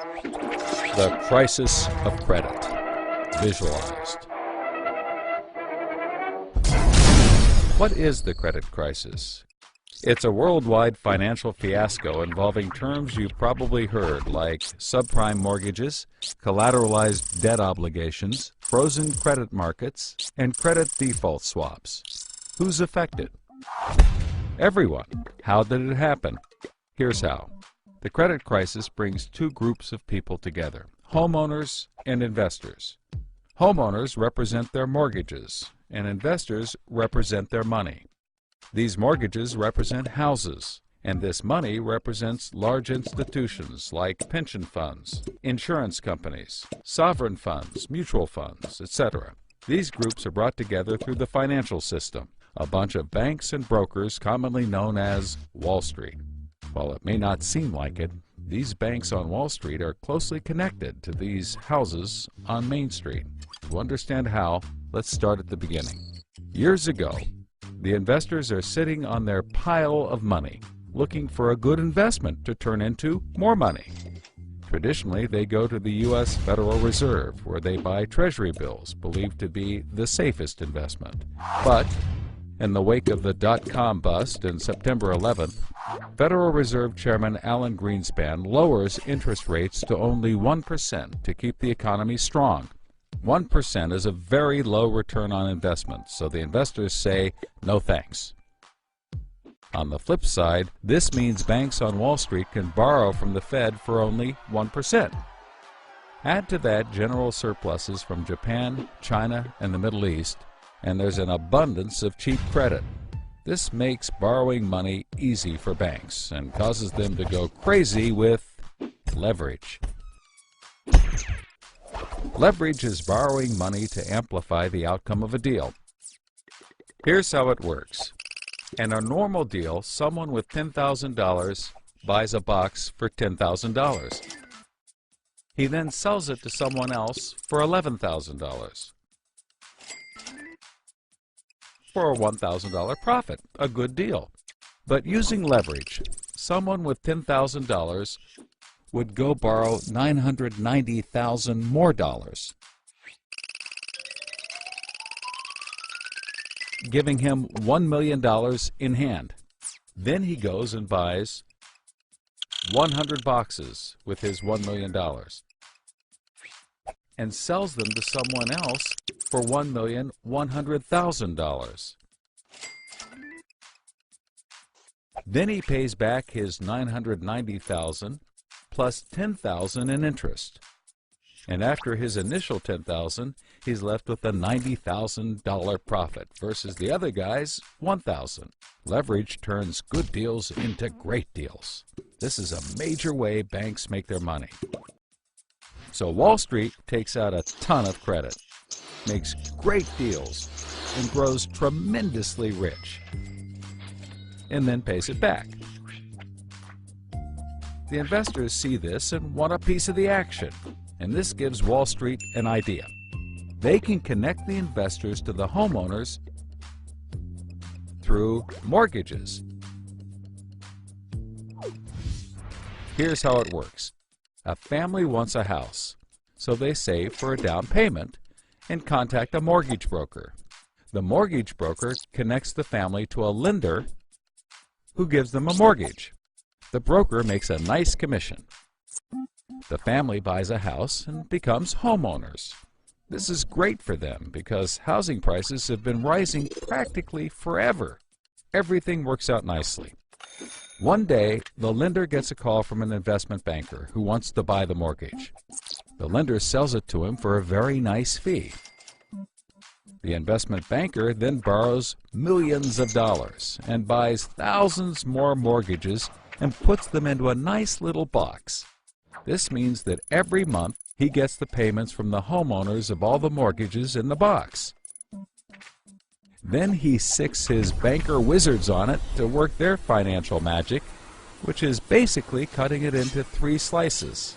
The crisis of credit, visualized. What is the credit crisis? It's a worldwide financial fiasco involving terms you've probably heard like subprime mortgages, collateralized debt obligations, frozen credit markets, and credit default swaps. Who's affected? Everyone. How did it happen? Here's how. The credit crisis brings two groups of people together, homeowners and investors. Homeowners represent their mortgages, and investors represent their money. These mortgages represent houses, and this money represents large institutions like pension funds, insurance companies, sovereign funds, mutual funds, etc. These groups are brought together through the financial system, a bunch of banks and brokers commonly known as Wall Street. While it may not seem like it, these banks on Wall Street are closely connected to these houses on Main Street. To understand how, let's start at the beginning. Years ago, the investors are sitting on their pile of money, looking for a good investment to turn into more money. Traditionally, they go to the U.S. Federal Reserve, where they buy treasury bills, believed to be the safest investment. But in the wake of the dot-com bust in September 11th, Federal Reserve Chairman Alan Greenspan lowers interest rates to only 1% to keep the economy strong. 1% is a very low return on investment, so the investors say, no thanks. On the flip side, this means banks on Wall Street can borrow from the Fed for only 1%. Add to that general surpluses from Japan, China, and the Middle East, and there's an abundance of cheap credit. This makes borrowing money easy for banks and causes them to go crazy with leverage. Leverage is borrowing money to amplify the outcome of a deal. Here's how it works. In a normal deal, someone with $10,000 buys a box for $10,000. He then sells it to someone else for $11,000. For a $1,000 profit, a good deal. But using leverage, someone with $10,000 would go borrow $990,000 more, giving him $1 million in hand. Then he goes and buys 100 boxes with his $1 million and sells them to someone else for $1,100,000. Then he pays back his $990,000 plus $10,000 in interest. And after his initial $10,000, he's left with a $90,000 profit versus the other guy's $1,000. Leverage turns good deals into great deals. This is a major way banks make their money. So Wall Street takes out a ton of credit, makes great deals, and grows tremendously rich, and then pays it back. The investors see this and want a piece of the action, and this gives Wall Street an idea. They can connect the investors to the homeowners through mortgages. Here's how it works. A family wants a house, so they save for a down payment and contact a mortgage broker. The mortgage broker connects the family to a lender who gives them a mortgage. The broker makes a nice commission. The family buys a house and becomes homeowners. This is great for them because housing prices have been rising practically forever. Everything works out nicely. One day, the lender gets a call from an investment banker who wants to buy the mortgage. The lender sells it to him for a very nice fee. The investment banker then borrows millions of dollars and buys thousands more mortgages and puts them into a nice little box. This means that every month he gets the payments from the homeowners of all the mortgages in the box. Then he sicks his banker wizards on it to work their financial magic, which is basically cutting it into 3 slices: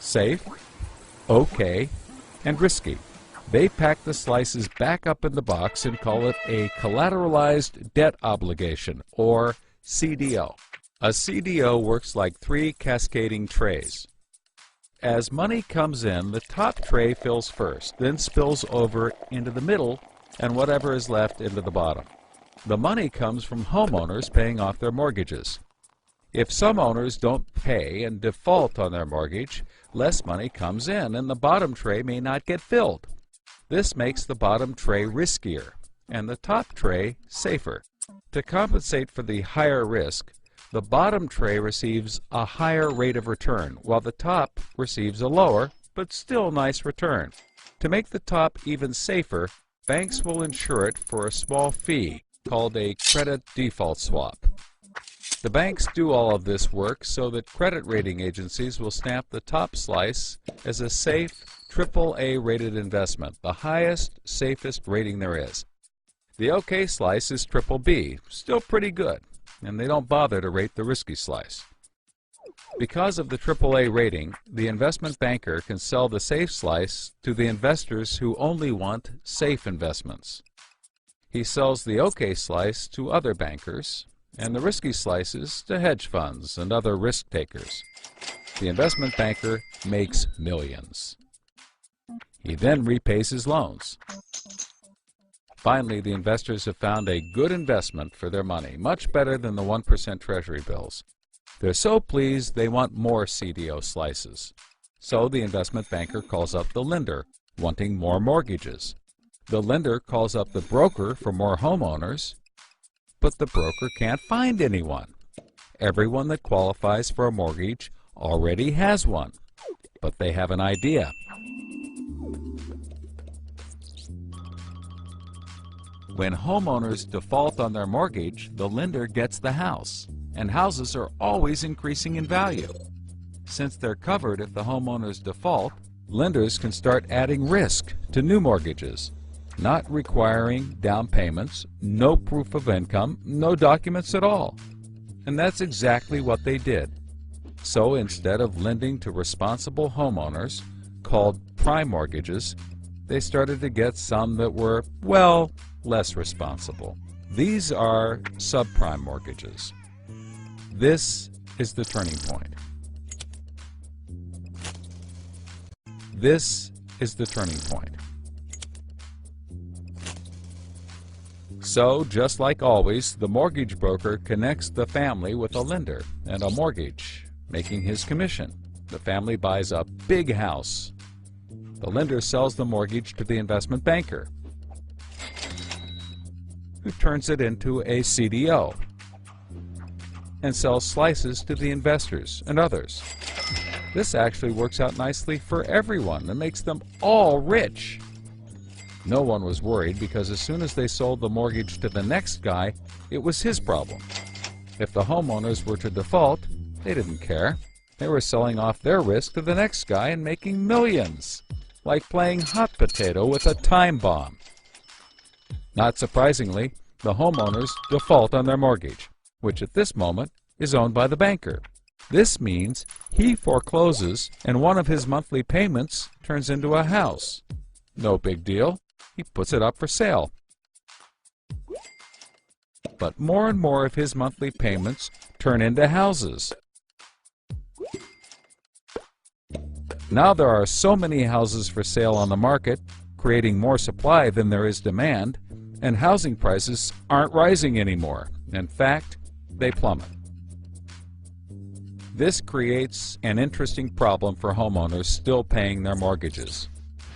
safe, okay, and risky. They pack the slices back up in the box and call it a collateralized debt obligation, or CDO. A CDO works like 3 cascading trays. As money comes in, the top tray fills first, then spills over into the middle, and whatever is left into the bottom. The money comes from homeowners paying off their mortgages. If some owners don't pay and default on their mortgage, less money comes in and the bottom tray may not get filled. This makes the bottom tray riskier and the top tray safer. To compensate for the higher risk, the bottom tray receives a higher rate of return, while the top receives a lower, but still nice return. To make the top even safer, banks will insure it for a small fee called a credit default swap. The banks do all of this work so that credit rating agencies will stamp the top slice as a safe, AAA rated investment, the highest, safest rating there is. The OK slice is BBB, still pretty good, and they don't bother to rate the risky slice. Because of the AAA rating, the investment banker can sell the safe slice to the investors who only want safe investments. He sells the OK slice to other bankers, and the risky slices to hedge funds and other risk takers. The investment banker makes millions. He then repays his loans. Finally, the investors have found a good investment for their money, much better than the 1% Treasury bills. They're so pleased they want more CDO slices. So the investment banker calls up the lender, wanting more mortgages. The lender calls up the broker for more homeowners, but the broker can't find anyone. Everyone that qualifies for a mortgage already has one, but they have an idea. When homeowners default on their mortgage, the lender gets the house, and houses are always increasing in value. Since they're covered if the homeowners default, lenders can start adding risk to new mortgages, not requiring down payments, no proof of income, no documents at all. And that's exactly what they did. So instead of lending to responsible homeowners, called prime mortgages, they started to get some that were, well, less responsible. These are subprime mortgages. This is the turning point. This is the turning point. So, just like always, the mortgage broker connects the family with a lender and a mortgage, making his commission. The family buys a big house. The lender sells the mortgage to the investment banker, who turns it into a CDO and sells slices to the investors and others. This actually works out nicely for everyone and makes them all rich. No one was worried because as soon as they sold the mortgage to the next guy, it was his problem. If the homeowners were to default, they didn't care. They were selling off their risk to the next guy and making millions, like playing hot potato with a time bomb. Not surprisingly, the homeowners default on their mortgage, which at this moment is owned by the banker. This means he forecloses and one of his monthly payments turns into a house. No big deal. He puts it up for sale. But more and more of his monthly payments turn into houses. Now there are so many houses for sale on the market, creating more supply than there is demand, and housing prices aren't rising anymore. In fact, they plummet. This creates an interesting problem for homeowners still paying their mortgages.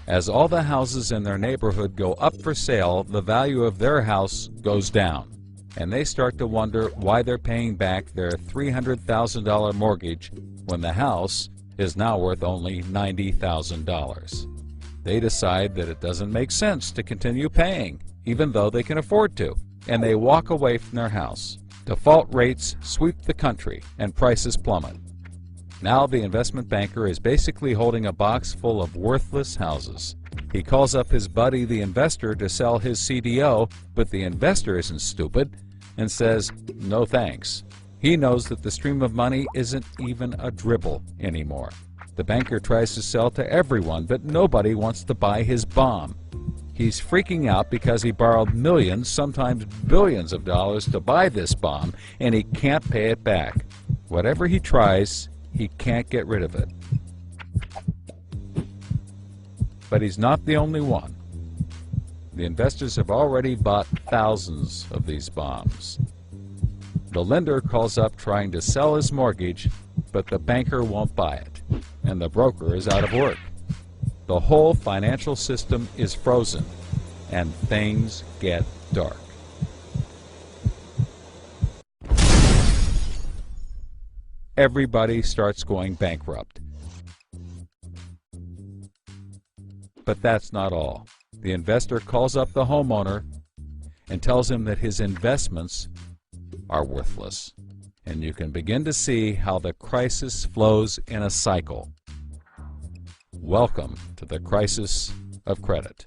As all the houses in their neighborhood go up for sale, the value of their house goes down, and they start to wonder why they're paying back their $300,000 mortgage when the house is now worth only $90,000. They decide that it doesn't make sense to continue paying, even though they can afford to, and they walk away from their house. Default rates sweep the country and prices plummet. Now the investment banker is basically holding a box full of worthless houses. He calls up his buddy the investor to sell his CDO, but the investor isn't stupid and says no thanks. He knows that the stream of money isn't even a dribble anymore. The banker tries to sell to everyone, but nobody wants to buy his bomb. He's freaking out because he borrowed millions, sometimes billions of dollars to buy this bomb, and he can't pay it back. Whatever he tries, he can't get rid of it. But he's not the only one. The investors have already bought thousands of these bombs. The lender calls up trying to sell his mortgage, but the banker won't buy it, and the broker is out of work. The whole financial system is frozen, and things get dark. Everybody starts going bankrupt. But that's not all. The investor calls up the homeowner and tells him that his investments are worthless. And you can begin to see how the crisis flows in a cycle. Welcome to the crisis of credit.